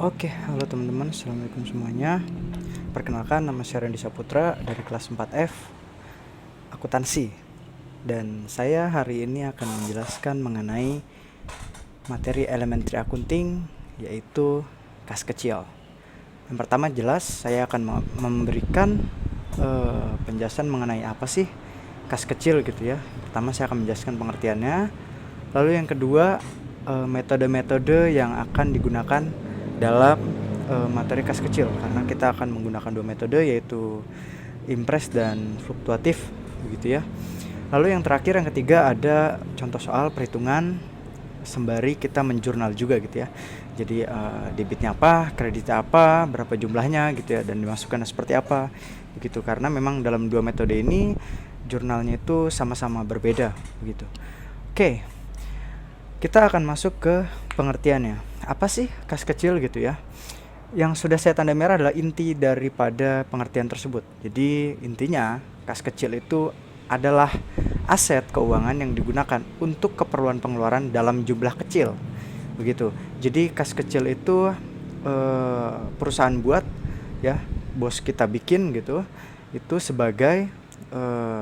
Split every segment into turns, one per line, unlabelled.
Oke, halo teman-teman, assalamualaikum semuanya. Perkenalkan, nama saya Randy Saputra dari kelas 4F Akuntansi. Dan saya hari ini akan menjelaskan mengenai materi elementary accounting, yaitu kas kecil. Yang pertama jelas, saya akan memberikan penjelasan mengenai apa sih kas kecil gitu ya. Pertama saya akan menjelaskan pengertiannya. Lalu yang kedua, metode-metode yang akan digunakan dalam materi kas kecil, karena kita akan menggunakan dua metode, yaitu impress dan fluktuatif begitu ya. Lalu yang terakhir, yang ketiga, ada contoh soal perhitungan sembari kita menjurnal juga gitu ya. Jadi debitnya apa, kreditnya apa, berapa jumlahnya gitu ya, dan dimasukkan seperti apa begitu, karena memang dalam dua metode ini jurnalnya itu sama-sama berbeda begitu. Oke, kita akan masuk ke pengertiannya. Apa sih kas kecil gitu ya? Yang sudah saya tanda merah adalah inti daripada pengertian tersebut. Jadi intinya kas kecil itu adalah aset keuangan yang digunakan untuk keperluan pengeluaran dalam jumlah kecil. Begitu. Jadi kas kecil itu perusahaan buat ya, bos kita bikin gitu. Itu sebagai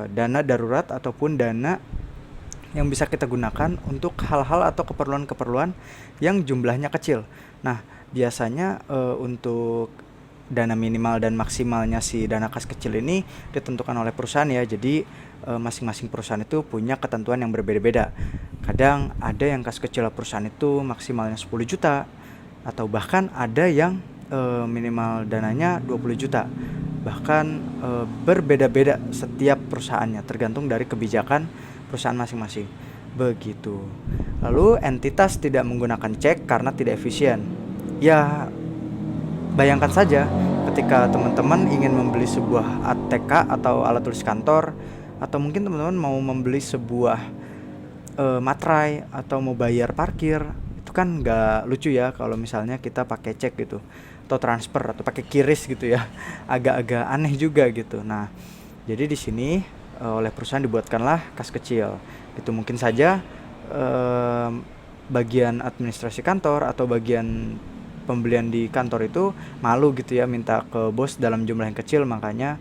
dana darurat ataupun dana yang bisa kita gunakan untuk hal-hal atau keperluan-keperluan yang jumlahnya kecil. Nah, biasanya untuk dana minimal dan maksimalnya si dana kas kecil ini ditentukan oleh perusahaan ya. Jadi masing-masing perusahaan itu punya ketentuan yang berbeda-beda. Kadang ada yang kas kecil perusahaan itu maksimalnya 10 juta, atau bahkan ada yang minimal dananya 20 juta. Bahkan berbeda-beda setiap perusahaannya, tergantung dari kebijakan perusahaan masing-masing begitu. Lalu entitas tidak menggunakan cek karena tidak efisien. Ya, bayangkan saja ketika teman-teman ingin membeli sebuah ATK atau alat tulis kantor, atau mungkin teman-teman mau membeli sebuah materai atau mau bayar parkir, itu kan nggak lucu ya kalau misalnya kita pakai cek gitu, atau transfer atau pakai kiris gitu ya. Agak-agak aneh juga gitu. Nah, jadi di sini oleh perusahaan dibuatkanlah kas kecil. Itu mungkin saja bagian administrasi kantor atau bagian pembelian di kantor itu malu gitu ya minta ke bos dalam jumlah yang kecil, makanya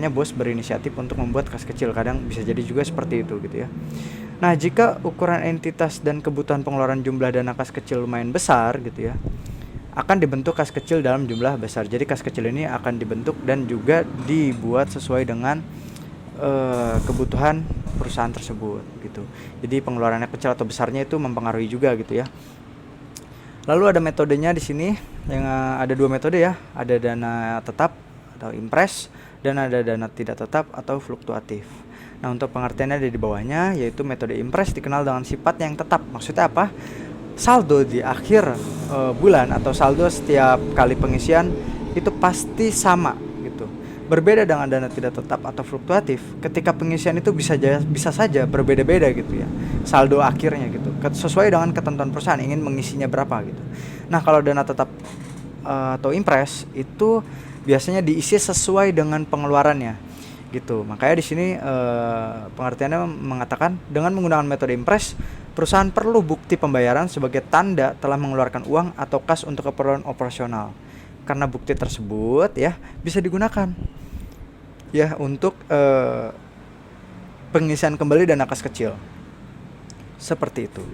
bos berinisiatif untuk membuat kas kecil. Kadang bisa jadi juga seperti itu gitu ya. Nah, jika ukuran entitas dan kebutuhan pengeluaran jumlah dana kas kecil lumayan besar gitu ya, akan dibentuk kas kecil dalam jumlah besar. Jadi kas kecil ini akan dibentuk dan juga dibuat sesuai dengan kebutuhan perusahaan tersebut gitu. Jadi pengeluarannya kecil atau besarnya itu mempengaruhi juga gitu ya. Lalu ada metodenya di sini, yang ada dua metode ya. Ada dana tetap atau impress, dan ada dana tidak tetap atau fluktuatif. Nah, untuk pengertiannya ada di bawahnya, yaitu metode impress dikenal dengan sifat yang tetap. Maksudnya apa? Saldo di akhir bulan atau saldo setiap kali pengisian itu pasti sama gitu. Berbeda dengan dana tidak tetap atau fluktuatif, ketika pengisian itu bisa saja berbeda-beda gitu ya, saldo akhirnya gitu, sesuai dengan ketentuan perusahaan ingin mengisinya berapa gitu. Nah, kalau dana tetap atau impress itu biasanya diisi sesuai dengan pengeluarannya gitu. Makanya di sini pengertiannya mengatakan dengan menggunakan metode impress, perusahaan perlu bukti pembayaran sebagai tanda telah mengeluarkan uang atau kas untuk keperluan operasional. Karena bukti tersebut ya bisa digunakan ya untuk pengisian kembali dana kas kecil. Seperti itu.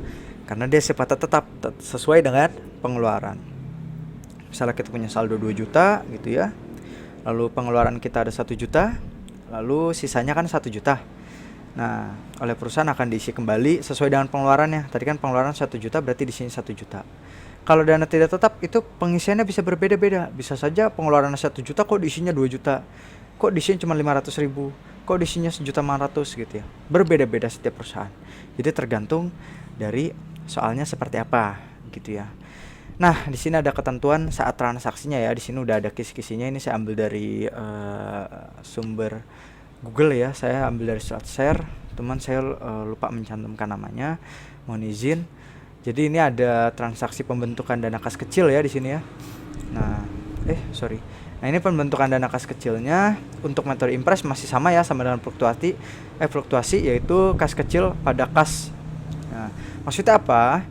Karena dia sifatnya tetap sesuai dengan pengeluaran. Misalnya kita punya saldo 2 juta gitu ya. Lalu pengeluaran kita ada 1 juta, lalu sisanya kan 1 juta. Nah, oleh perusahaan akan diisi kembali sesuai dengan pengeluarannya. Tadi kan pengeluaran 1 juta, berarti di sini 1 juta. Kalau dana tidak tetap itu pengisiannya bisa berbeda-beda. Bisa saja pengeluaran 1 juta kok diisinya 2 juta. Kok diisinya cuma 500 ribu. Kok diisinya 1.400.000 gitu ya. Berbeda-beda setiap perusahaan. Jadi tergantung dari soalnya seperti apa gitu ya. Nah, di sini ada ketentuan saat transaksinya ya. Di sini udah ada kisi-kisinya. Ini saya ambil dari sumber Google ya. Saya ambil dari SlatShare. Teman saya lupa mencantumkan namanya. Mohon izin. Jadi ini ada transaksi pembentukan dana kas kecil ya di sini ya. Nah, Nah, ini pembentukan dana kas kecilnya untuk metode impress masih sama ya, sama dengan fluktuasi yaitu kas kecil pada kas. Nah, maksudnya apa?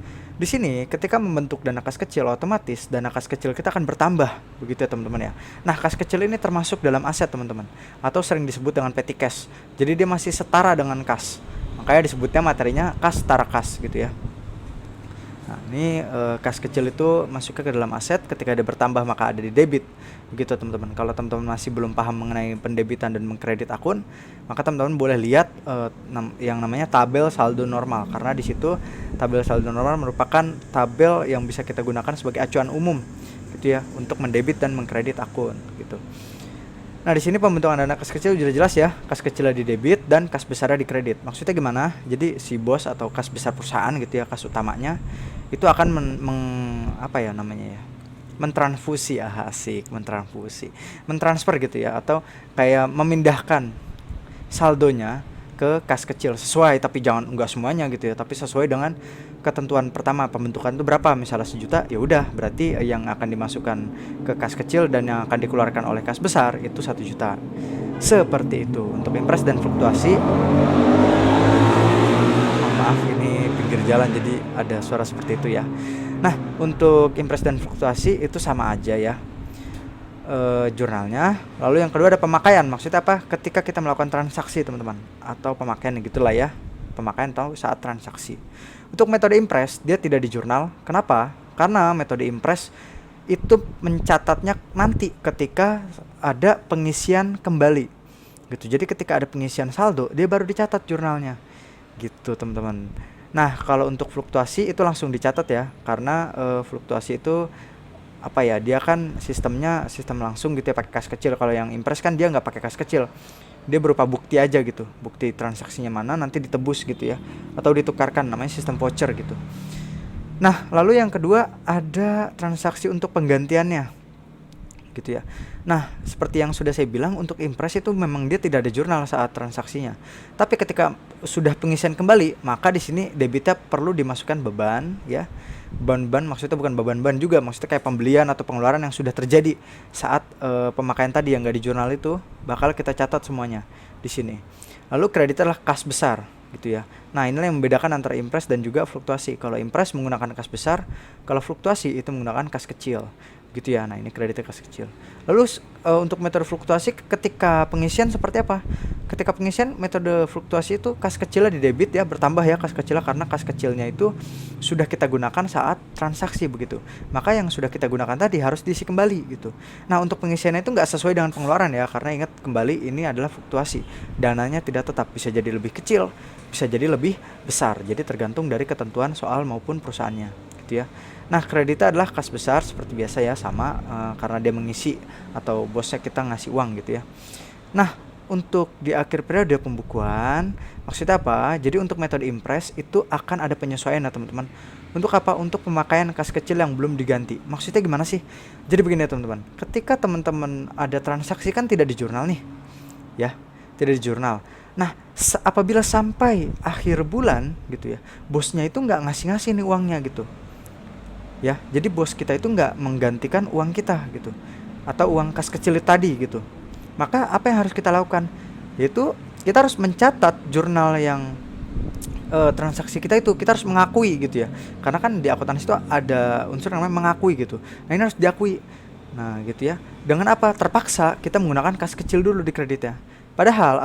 Di sini ketika membentuk dana kas kecil, otomatis dana kas kecil kita akan bertambah, begitu ya teman-teman ya. Nah, kas kecil ini termasuk dalam aset teman-teman, atau sering disebut dengan petty cash. Jadi dia masih setara dengan kas. Makanya disebutnya materinya kas setara kas gitu ya. Nah, ini kas kecil itu masuknya ke dalam aset, ketika dia bertambah maka ada di debit. Begitu teman-teman. Kalau teman-teman masih belum paham mengenai pendebitan dan mengkredit akun, maka teman-teman boleh lihat yang namanya tabel saldo normal, karena di situ tabel saldo normal merupakan tabel yang bisa kita gunakan sebagai acuan umum gitu ya untuk mendebit dan mengkredit akun gitu. Nah, di sini pembentukan dana kas kecil sudah jelas ya. Kas kecilnya di debit dan kas besarnya di kredit. Maksudnya gimana? Jadi si bos atau kas besar perusahaan gitu ya, kas utamanya itu akan mentransfusi, mentransfer gitu ya, atau kayak memindahkan saldonya ke kas kecil sesuai, tapi enggak semuanya gitu ya, tapi sesuai dengan ketentuan pertama pembentukan itu berapa. Misalnya 1 juta, ya udah berarti yang akan dimasukkan ke kas kecil dan yang akan dikeluarkan oleh kas besar itu 1 juta. Seperti itu untuk impres dan fluktuasi. Maaf, ini pinggir jalan jadi ada suara seperti itu ya. Nah, untuk impres dan fluktuasi itu sama aja ya, jurnalnya. Lalu yang kedua ada pemakaian. Maksudnya apa? Ketika kita melakukan transaksi teman-teman, atau pemakaian gitulah ya, pemakaian atau saat transaksi. Untuk metode impres dia tidak di jurnal. Kenapa? Karena metode impres itu mencatatnya nanti ketika ada pengisian kembali gitu. Jadi ketika ada pengisian saldo dia baru dicatat jurnalnya gitu teman-teman. Nah, kalau untuk fluktuasi itu langsung dicatat ya, karena fluktuasi itu dia kan sistem langsung gitu ya, pakai kas kecil. Kalau yang impres kan dia nggak pakai kas kecil, dia berupa bukti aja gitu, bukti transaksinya mana nanti ditebus gitu ya, atau ditukarkan, namanya sistem voucher gitu. Nah, lalu yang kedua ada transaksi untuk penggantiannya gitu ya. Nah, seperti yang sudah saya bilang, untuk impres itu memang dia tidak ada jurnal saat transaksinya. Tapi ketika sudah pengisian kembali, maka di sini debitnya perlu dimasukkan beban ya. Beban maksudnya bukan beban juga, maksudnya kayak pembelian atau pengeluaran yang sudah terjadi saat pemakaian tadi yang enggak di jurnal itu bakal kita catat semuanya di sini. Lalu kredit adalah kas besar gitu ya. Nah, inilah yang membedakan antara impres dan juga fluktuasi. Kalau impres menggunakan kas besar, kalau fluktuasi itu menggunakan kas kecil gitu ya. Nah, ini kreditnya kas kecil. Lalu untuk metode fluktuasi ketika pengisian seperti apa? Ketika pengisian metode fluktuasi itu kas kecilnya di debit ya, bertambah ya kas kecilnya, karena kas kecilnya itu sudah kita gunakan saat transaksi begitu. Maka yang sudah kita gunakan tadi harus diisi kembali gitu. Nah, untuk pengisiannya itu nggak sesuai dengan pengeluaran ya, karena ingat kembali ini adalah fluktuasi. Dananya tidak tetap, bisa jadi lebih kecil, bisa jadi lebih besar. Jadi tergantung dari ketentuan soal maupun perusahaannya gitu ya. Nah, kreditnya adalah kas besar seperti biasa ya, sama karena dia mengisi atau bosnya kita ngasih uang gitu ya. Nah, untuk di akhir periode pembukuan, maksudnya apa? Jadi untuk metode impres itu akan ada penyesuaian ya teman-teman. Untuk apa? Untuk pemakaian kas kecil yang belum diganti. Maksudnya gimana sih? Jadi begini ya teman-teman. Ketika teman-teman ada transaksi kan tidak di jurnal nih. Ya, tidak di jurnal. Nah, apabila sampai akhir bulan gitu ya, bosnya itu nggak ngasih-ngasih nih uangnya gitu. Ya, jadi bos kita itu nggak menggantikan uang kita gitu, atau uang kas kecil tadi gitu. Maka apa yang harus kita lakukan? Yaitu kita harus mencatat jurnal yang transaksi kita itu, kita harus mengakui gitu ya. Karena kan di akuntansi itu ada unsur namanya mengakui gitu. Nah, ini harus diakui. Nah, gitu ya. Dengan apa? Terpaksa kita menggunakan kas kecil dulu di kreditnya. Padahal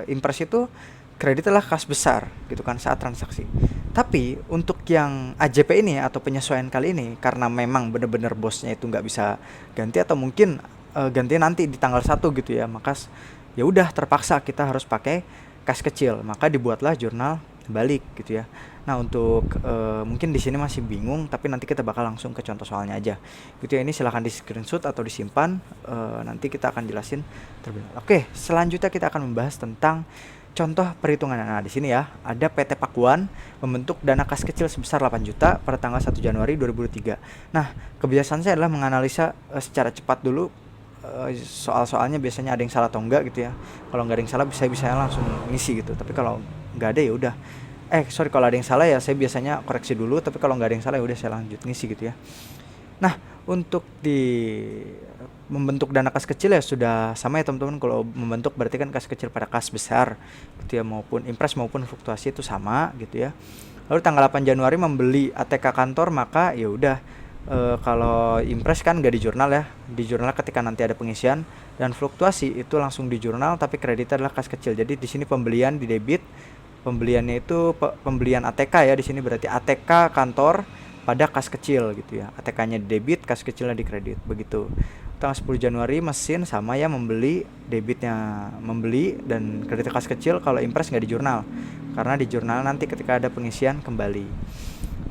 impres itu kredit adalah kas besar gitu kan saat transaksi. Tapi untuk yang AJP ini atau penyesuaian kali ini, karena memang benar-benar bosnya itu nggak bisa ganti, atau mungkin ganti nanti di tanggal 1 gitu ya, maka ya udah terpaksa kita harus pakai kas kecil, maka dibuatlah jurnal balik gitu ya. Nah, untuk mungkin di sini masih bingung, tapi nanti kita bakal langsung ke contoh soalnya aja gitu ya. Ini silahkan di screenshot atau disimpan, nanti kita akan jelasin terlebih dahulu. Oke, selanjutnya kita akan membahas tentang contoh perhitungan. Nah, di sini ya ada PT Pakuan membentuk dana kas kecil sebesar 8 juta pada tanggal 1 Januari 2003. Nah, kebiasaan saya adalah menganalisa secara cepat dulu soal-soalnya, biasanya ada yang salah atau enggak gitu ya. Kalau nggak ada yang salah bisa langsung ngisi gitu. Tapi kalau nggak ada ya udah. Kalau ada yang salah ya saya biasanya koreksi dulu, tapi kalau nggak ada yang salah ya udah saya lanjut ngisi gitu ya. Nah, untuk membentuk dana kas kecil ya sudah sama ya teman-teman. Kalau membentuk berarti kan kas kecil pada kas besar gitu ya, maupun impres maupun fluktuasi itu sama gitu ya. Lalu tanggal 8 Januari membeli ATK kantor, maka ya udah, kalau impres kan nggak di jurnal ya. Di jurnal ketika nanti ada pengisian, dan fluktuasi itu langsung di jurnal, tapi kreditnya adalah kas kecil. Jadi di sini pembelian di debit, pembeliannya itu pembelian ATK ya, di sini berarti ATK kantor pada kas kecil gitu ya. ATK-nya di debit, kas kecilnya di kredit, begitu. Tanggal 10 Januari mesin sama ya, membeli, debitnya membeli dan kreditnya kas kecil. Kalau impres nggak di jurnal, karena di jurnal nanti ketika ada pengisian kembali.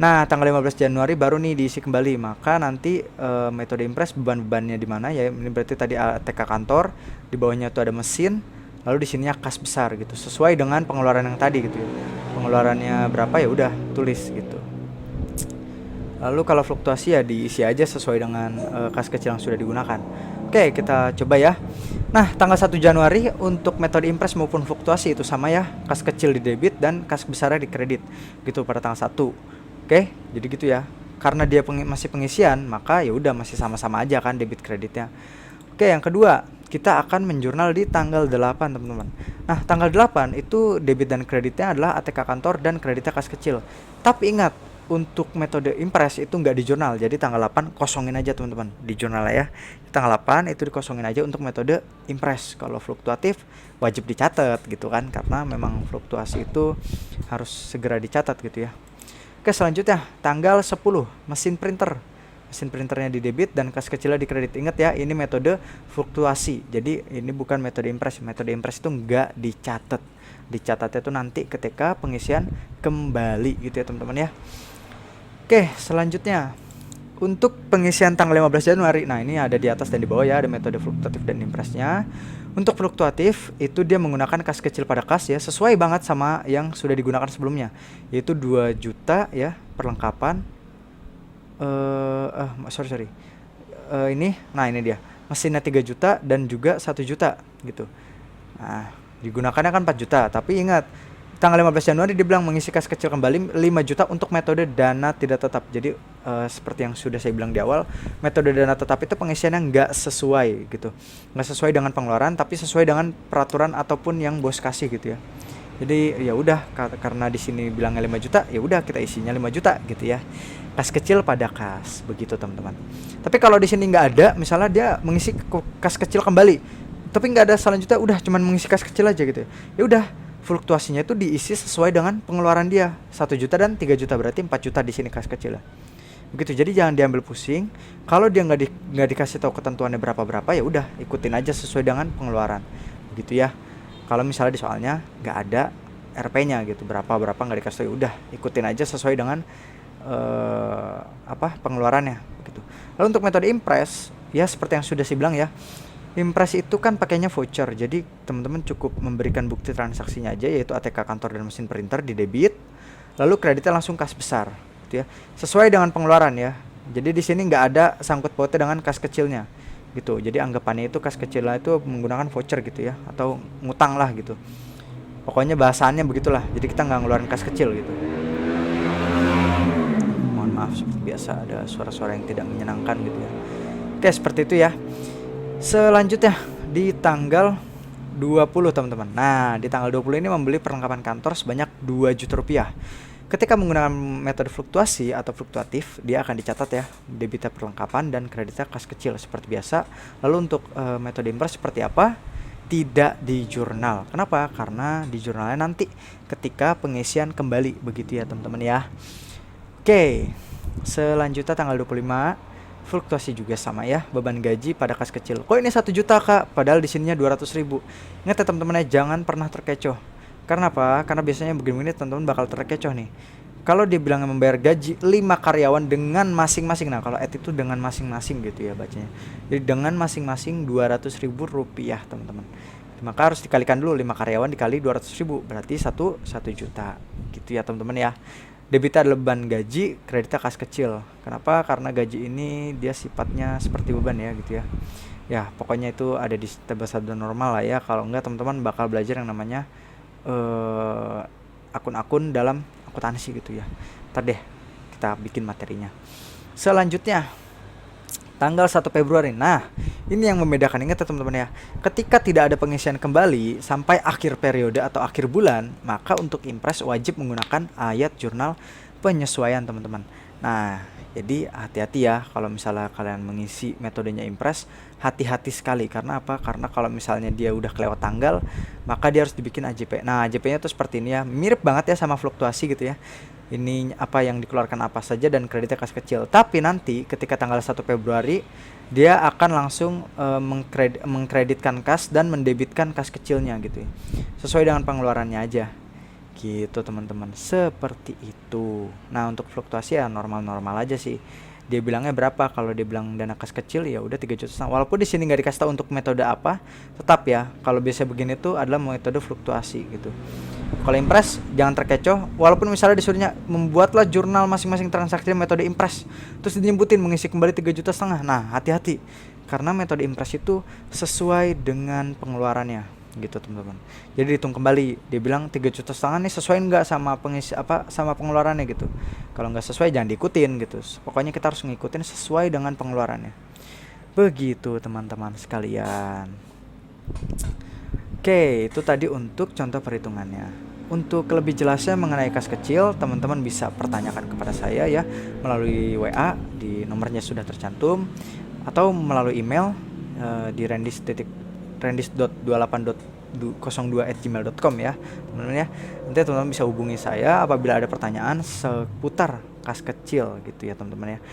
Nah, tanggal 15 Januari baru nih diisi kembali. Maka nanti metode impres beban-bebannya di mana ya? Ini berarti tadi ATK kantor, di bawahnya tuh ada mesin, lalu di sininya kas besar gitu. Sesuai dengan pengeluaran yang tadi gitu ya. Pengeluarannya berapa ya udah tulis gitu. Lalu kalau fluktuasi ya diisi aja sesuai dengan kas kecil yang sudah digunakan. Oke, kita coba ya. Nah, tanggal 1 Januari untuk metode impres maupun fluktuasi itu sama ya. Kas kecil di debit dan kas besarnya di kredit. Gitu pada tanggal 1. Oke, jadi gitu ya. Karena dia masih pengisian, maka ya udah masih sama-sama aja kan debit kreditnya. Oke, yang kedua, kita akan menjurnal di tanggal 8, teman-teman. Nah, tanggal 8 itu debit dan kreditnya adalah ATK kantor dan kreditnya kas kecil. Tapi ingat, untuk metode impres itu nggak di jurnal. Jadi tanggal 8 kosongin aja teman-teman di jurnal ya. Tanggal 8 itu dikosongin aja untuk metode impres. Kalau fluktuatif wajib dicatat gitu kan, karena memang fluktuasi itu harus segera dicatat gitu ya. Oke, selanjutnya tanggal 10 mesin printer. Mesin printernya di debit dan kas kecilnya di kredit. Ingat ya, ini metode fluktuasi. Jadi ini bukan metode impres. Metode impres itu nggak dicatat. Dicatatnya itu nanti ketika pengisian kembali gitu ya teman-teman ya. Oke, selanjutnya untuk pengisian tanggal 15 Januari. Nah, ini ada di atas dan di bawah ya, ada metode fluktuatif dan impresnya. Untuk fluktuatif itu dia menggunakan kas kecil pada kas ya, sesuai banget sama yang sudah digunakan sebelumnya, yaitu 2 juta ya perlengkapan. Ini dia. Mesinnya 3 juta dan juga 1 juta gitu. Nah, digunakannya kan 4 juta, tapi ingat tanggal 15 Januari dia bilang mengisi kas kecil kembali 5 juta untuk metode dana tidak tetap. Jadi seperti yang sudah saya bilang di awal, metode dana tetap itu pengisiannya nggak sesuai gitu. Nggak sesuai dengan pengeluaran, tapi sesuai dengan peraturan ataupun yang bos kasih gitu ya. Jadi ya udah, karena di sini bilangnya 5 juta, ya udah kita isinya 5 juta gitu ya. Kas kecil pada kas, begitu teman-teman. Tapi kalau di sini nggak ada, misalnya dia mengisi kas kecil kembali, tapi nggak ada selanjutnya, udah cuman mengisi kas kecil aja gitu ya. Ya udah, fluktuasinya itu diisi sesuai dengan pengeluaran dia, 1 juta dan 3 juta, berarti 4 juta di sini kas kecil. Begitu. Jadi jangan diambil pusing. Kalau dia nggak dikasih tahu ketentuannya berapa, ya udah ikutin aja sesuai dengan pengeluaran. Begitu ya. Kalau misalnya di soalnya nggak ada RP-nya gitu, berapa nggak dikasih tahu, ya udah ikutin aja sesuai dengan pengeluarannya gitu. Lalu untuk metode impres ya seperti yang sudah saya bilang ya. Impres itu kan pakainya voucher, jadi teman-teman cukup memberikan bukti transaksinya aja, yaitu ATK kantor dan mesin printer di debit, lalu kreditnya langsung kas besar, gitu ya, sesuai dengan pengeluaran ya. Jadi di sini nggak ada sangkut pautnya dengan kas kecilnya, gitu. Jadi anggapannya itu kas kecilnya itu menggunakan voucher gitu ya, atau ngutang lah gitu. Pokoknya bahasannya begitulah. Jadi kita nggak ngeluarin kas kecil gitu. Mohon maaf, seperti biasa ada suara-suara yang tidak menyenangkan gitu ya. Oke, seperti itu ya. Selanjutnya di tanggal 20 teman-teman. Nah, di tanggal 20 ini membeli perlengkapan kantor sebanyak 2 juta rupiah. Ketika menggunakan metode fluktuasi atau fluktuatif, dia akan dicatat ya, debitnya perlengkapan dan kreditnya kas kecil seperti biasa. Lalu untuk metode impres seperti apa? Tidak di jurnal. Kenapa? Karena di jurnalnya nanti ketika pengisian kembali, begitu ya teman-teman ya. Oke, selanjutnya tanggal 25 fluktuasi juga sama ya, beban gaji pada kas kecil. Kok ini 1 juta kak, padahal di sininya 200.000. Ingat ya teman-teman ya, jangan pernah terkecoh. Karena apa? Karena biasanya begini teman-teman bakal terkecoh nih. Kalau dia bilang membayar gaji 5 karyawan dengan masing-masing, nah kalau itu dengan masing-masing gitu ya bacanya. Jadi dengan masing-masing 200.000 rupiah teman-teman. Maka harus dikalikan dulu 5 karyawan dikali 200.000, berarti 1 juta gitu ya teman-teman ya. Debitnya adalah beban gaji, kreditnya kas kecil. Kenapa? Karena gaji ini dia sifatnya seperti beban ya gitu ya. Ya pokoknya itu ada di tabel normal lah ya. Kalau enggak teman-teman bakal belajar yang namanya akun-akun dalam akuntansi gitu ya. Ntar deh kita bikin materinya. Selanjutnya tanggal 1 Februari. Nah, Ini yang membedakan, ingat ya teman-teman ya. Ketika tidak ada pengisian kembali sampai akhir periode atau akhir bulan, maka untuk Impress wajib menggunakan ayat jurnal penyesuaian teman-teman. Nah, jadi hati-hati ya kalau misalnya kalian mengisi metodenya Impress, hati-hati sekali. Karena apa? Karena kalau misalnya dia udah kelewat tanggal, maka dia harus dibikin AJP. Nah, AJP-nya tuh seperti ini ya. Mirip banget ya sama fluktuasi gitu ya. Ini apa yang dikeluarkan apa saja dan kreditnya kas kecil. Tapi nanti ketika tanggal 1 Februari dia akan langsung mengkreditkan kas dan mendebitkan kas kecilnya gitu ya. Sesuai dengan pengeluarannya aja. Gitu teman-teman, seperti itu. Nah, untuk fluktuasi ya normal-normal aja sih. Dia bilangnya berapa? Kalau dia bilang dana kas kecil ya udah 3 juta. Walaupun di sini nggak dikasih tahu untuk metode apa, tetap ya kalau biasa begini tuh adalah metode fluktuasi gitu. Kalau Impress jangan terkecoh, walaupun misalnya disuruhnya membuatlah jurnal masing-masing transaksi metode Impress, terus dinyebutin mengisi kembali 3,5 juta. Nah, hati-hati. Karena metode Impress itu sesuai dengan pengeluarannya gitu teman-teman. Jadi dihitung kembali. Dia bilang 3,5 juta nih sesuai nggak sama pengisi apa sama pengeluarannya gitu. Kalau nggak sesuai jangan diikutin gitu. Pokoknya kita harus ngikutin sesuai dengan pengeluarannya. Begitu teman-teman sekalian. Oke, itu tadi untuk contoh perhitungannya. Untuk lebih jelasnya mengenai kas kecil, teman-teman bisa pertanyakan kepada saya ya melalui WA di nomornya sudah tercantum atau melalui email di rendis.28.02@gmail.com ya teman-teman ya. Nanti teman-teman bisa hubungi saya apabila ada pertanyaan seputar kas kecil gitu ya teman-teman ya.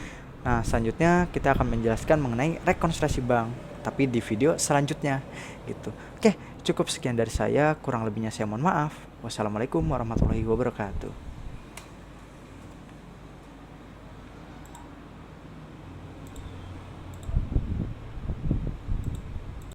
Nah, selanjutnya kita akan menjelaskan mengenai rekonstruksi bank, tapi di video selanjutnya gitu. Oke, cukup sekian dari saya, kurang lebihnya saya mohon maaf. Wassalamualaikum warahmatullahi wabarakatuh.